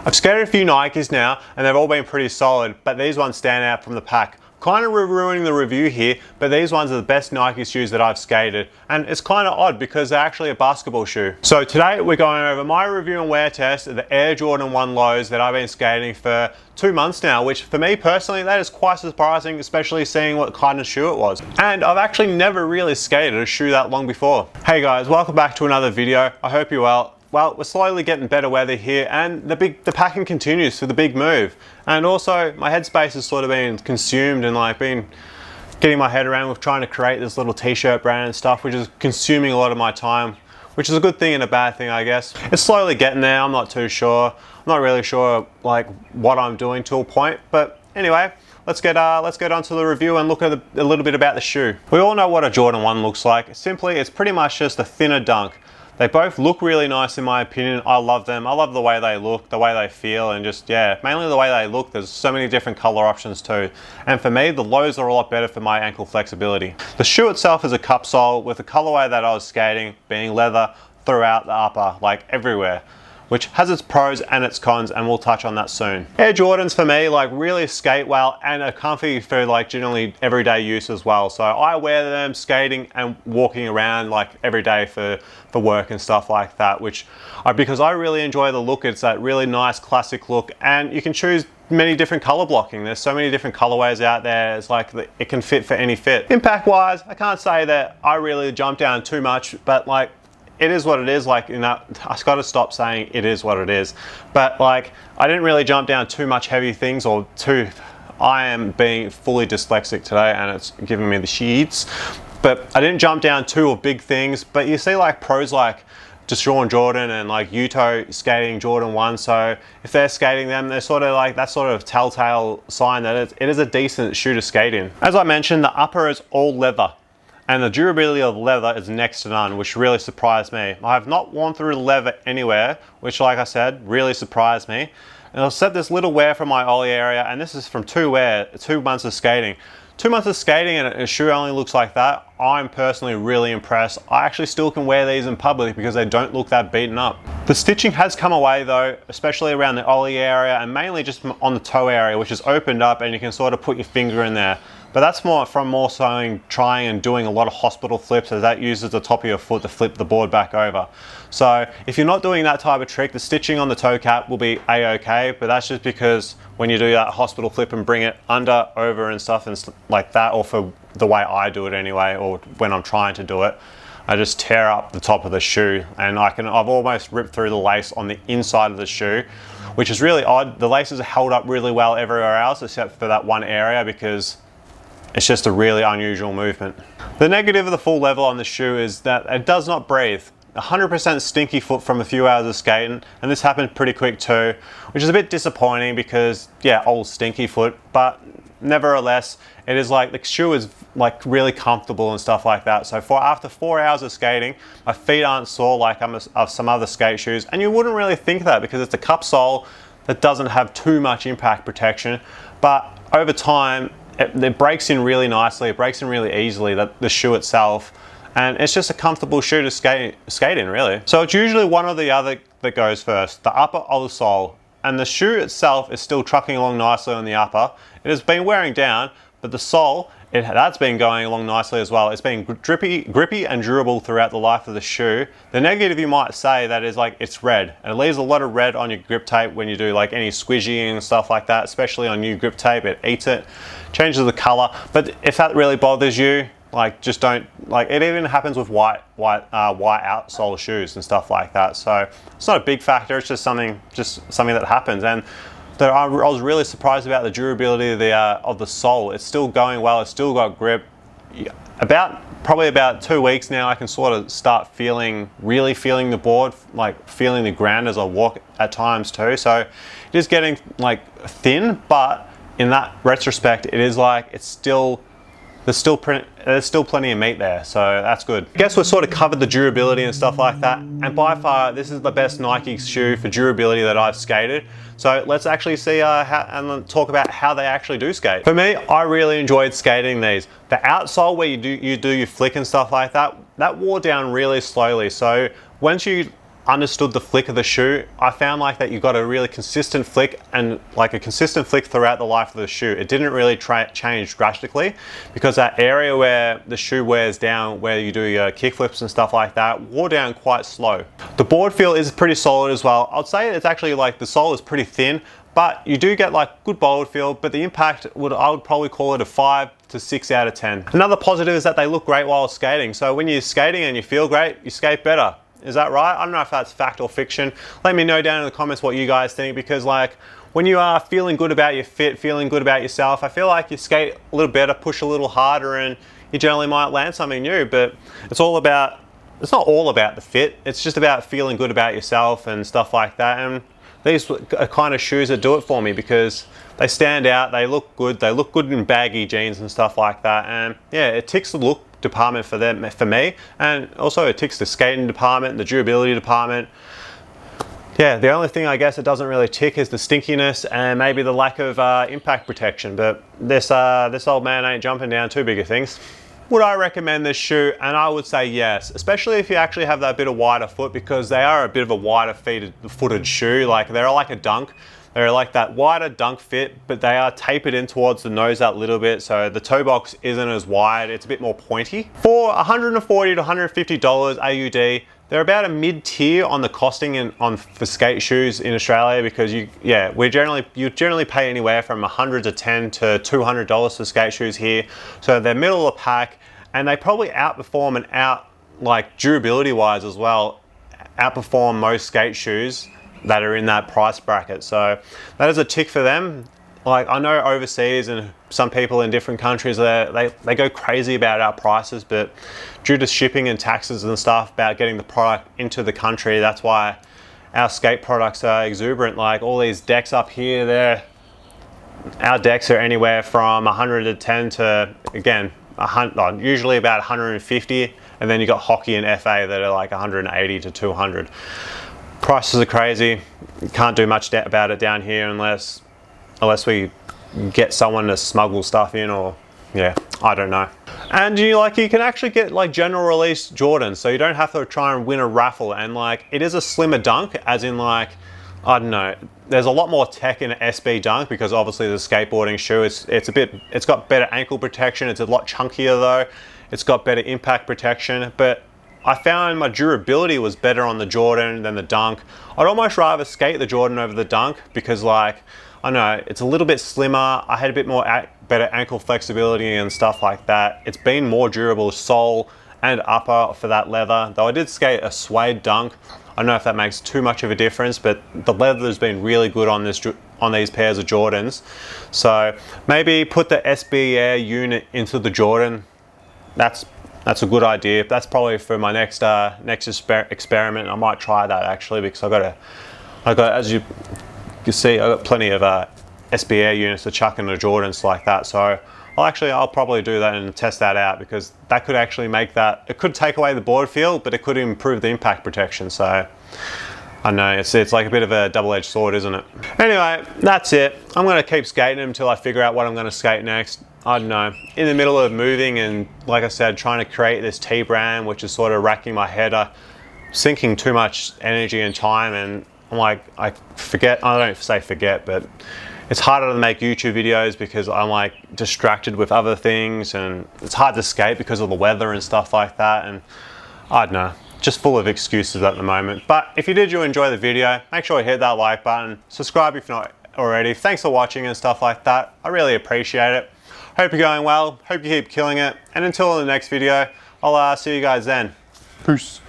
I've skated a few Nikes now and they've all been pretty solid, but these ones stand out from the pack. Kind of ruining the review here, but these ones are the best Nike shoes that I've skated, and it's kind of odd because they're actually a basketball shoe. So today we're going over my review and wear test of the Air Jordan 1 lows that I've been skating for 2 months now, which for me personally, that is quite surprising, especially seeing what kind of shoe it was. And I've actually never really skated a shoe that long before. Hey guys, welcome back to another video. I hope you're well. Well, we're slowly getting better weather here, and the packing continues for the big move. And also, my headspace has sort of been consumed and been getting my head around with trying to create this little t-shirt brand and stuff, which is consuming a lot of my time, which is a good thing and a bad thing, I guess. It's slowly getting there. I'm not too sure. I'm not really sure what I'm doing to a point, but anyway. Let's get on to the review and look at a little bit about the shoe. We all know what a Jordan 1 looks like. Simply, it's pretty much just a thinner dunk. They both look really nice in my opinion. I love them. I love the way they look, the way they feel, and just, yeah, mainly the way they look. There's so many different color options too. And for me, the lows are a lot better for my ankle flexibility. The shoe itself is a cup sole with the colorway that I was skating being leather throughout the upper, everywhere, which has its pros and its cons, and we'll touch on that soon. Air Jordans for me really skate well and are comfy for generally everyday use as well. So I wear them skating and walking around every day for work and stuff like that, because I really enjoy the look. It's that really nice classic look, and you can choose many different color blocking. There's so many different colorways out there. It's it can fit for any fit. Impact wise, I can't say that I really jumped down too much, but it is what it is. I've got to stop saying it is what it is. But I didn't really jump down too much heavy things I am being fully dyslexic today and it's giving me the sheets. But I didn't jump down too big things. But you see pros Deshaun Jordan and Yuto skating Jordan 1. So if they're skating them, they're sort of that sort of telltale sign that it is a decent shoe to skate in. As I mentioned, the upper is all leather. And the durability of leather is next to none, which really surprised me. I have not worn through leather anywhere, which like I said, really surprised me. And I'll set this little wear from my ollie area, and this is from 2 months of skating. 2 months of skating and a shoe only looks like that. I'm personally really impressed. I actually still can wear these in public because they don't look that beaten up. The stitching has come away though, especially around the ollie area and mainly just on the toe area, which is opened up and you can sort of put your finger in there. But that's more so trying and doing a lot of hospital flips, as that uses the top of your foot to flip the board back over. So if you're not doing that type of trick, the stitching on the toe cap will be a-okay, but that's just because when you do that hospital flip and bring it under, over and stuff and like that, or for the way I do it anyway, or when I'm trying to do it, I just tear up the top of the shoe and I've almost ripped through the lace on the inside of the shoe, which is really odd. The laces are held up really well everywhere else except for that one area because it's just a really unusual movement. The negative of the full level on the shoe is that it does not breathe. 100% stinky foot from a few hours of skating, and this happened pretty quick too, which is a bit disappointing because, yeah, old stinky foot, but nevertheless, it is the shoe is really comfortable and stuff like that. So after 4 hours of skating, my feet aren't sore like of some other skate shoes, and you wouldn't really think that because it's a cup sole that doesn't have too much impact protection, but over time, it breaks in really nicely, it breaks in really easily, the shoe itself, and it's just a comfortable shoe to skate in really. So it's usually one or the other that goes first, the upper or the sole, and the shoe itself is still trucking along nicely on the upper. It has been wearing down, but the sole, that's been going along nicely as well. It's been grippy and durable throughout the life of the shoe. The negative you might say that is it's red, and it leaves a lot of red on your grip tape when you do any squishy and stuff like that, especially on new grip tape. It eats it, changes the color. But if that really bothers you, just don't, it even happens with white outsole shoes and stuff like that. So it's not a big factor, it's just something that happens. And I was really surprised about the durability of the sole. It's still going well, it's still got grip. Probably about 2 weeks now, I can sort of start really feeling the board, feeling the ground as I walk at times too. So it is getting thin, but in that retrospect, it is there's still plenty of meat there, so that's good. I guess we've sort of covered the durability and stuff like that, and by far this is the best Nike shoe for durability that I've skated. So let's actually see and talk about how they actually do skate. For me, I really enjoyed skating these. The outsole where you do your flick and stuff like that, that wore down really slowly. So once you understood the flick of the shoe. I found like that you got a really consistent flick, and like a consistent flick throughout the life of the shoe. It didn't really change drastically, because that area where the shoe wears down, where you do your kick flips and stuff like that, wore down quite slow. The board feel is pretty solid as well. I'd say it's actually like the sole is pretty thin, but you do get like good board feel, but the impact I would probably call it a 5 to 6 out of 10. Another positive is that they look great while skating. So when you're skating and you feel great, you skate better. Is that right? I don't know if that's fact or fiction. Let me know down in the comments what you guys think, because like when you are feeling good about your fit, feeling good about yourself, I feel like you skate a little better, push a little harder, and you generally might land something new. But it's not all about the fit. It's just about feeling good about yourself and stuff like that. And these are kind of shoes that do it for me, because they stand out, they look good in baggy jeans and stuff like that. And yeah, it ticks the look department for me, and also it ticks the skating department, the durability department. Yeah, the only thing I guess it doesn't really tick is the stinkiness and maybe the lack of impact protection, but this old man ain't jumping down too big of things. Would I recommend this shoe? And I would say yes, especially if you actually have that bit of wider foot, because they are a bit of a wider footed shoe. Like they're like a dunk. They're like that wider dunk fit, but they are tapered in towards the nose that little bit, so the toe box isn't as wide, it's a bit more pointy. For $140 to $150 AUD, they're about a mid-tier on the costing for skate shoes in Australia, because you generally pay anywhere from $100 to $10 to $200 for skate shoes here. So they're middle of the pack, and they probably outperform and like durability wise as well, outperform most skate shoes that are in that price bracket. So that is a tick for them. Like I know overseas and some people in different countries, they go crazy about our prices, but due to shipping and taxes and stuff about getting the product into the country, that's why our skate products are exuberant. Like all these decks up here, our decks are anywhere from 100 to 10 to, again, usually about 150, and then you got hockey and FA that are like 180 to 200. Prices are crazy. You can't do much about it down here unless we get someone to smuggle stuff in, or yeah, I don't know. And you can actually get like general release Jordans, so you don't have to try and win a raffle. And like it is a slimmer dunk, as in like, I don't know, there's a lot more tech in an SB dunk, because obviously the skateboarding shoe, it's got better ankle protection. It's a lot chunkier though. It's got better impact protection, but I found my durability was better on the Jordan than the dunk. I'd almost rather skate the Jordan over the dunk, because like, I know it's a little bit slimmer. I had a bit more better ankle flexibility and stuff like that. It's been more durable sole and upper for that leather, though I did skate a suede dunk. I don't know if that makes too much of a difference, but the leather has been really good on these pairs of Jordans. So maybe put the SB Air unit into the Jordan. That's a good idea. That's probably for my next experiment. I might try that actually, because I got as you can see, I got plenty of SB Air units to chuck into Jordans like that. So I'll probably do that and test that out, because that could actually it could take away the board feel, but it could improve the impact protection. So I know it's like a bit of a double-edged sword, isn't it? Anyway, that's it. I'm gonna keep skating until I figure out what I'm gonna skate next. I don't know, in the middle of moving and, like I said, trying to create this T brand, which is sort of racking my head, sinking too much energy and time, and I'm like, I don't say forget, but it's harder to make YouTube videos because I'm like distracted with other things, and it's hard to skate because of the weather and stuff like that, and I don't know, just full of excuses at the moment. But if you did enjoy the video, make sure you hit that like button, subscribe if not already. Thanks for watching and stuff like that. I really appreciate it. Hope you're going well, hope you keep killing it, and until the next video, I'll see you guys then. Peace.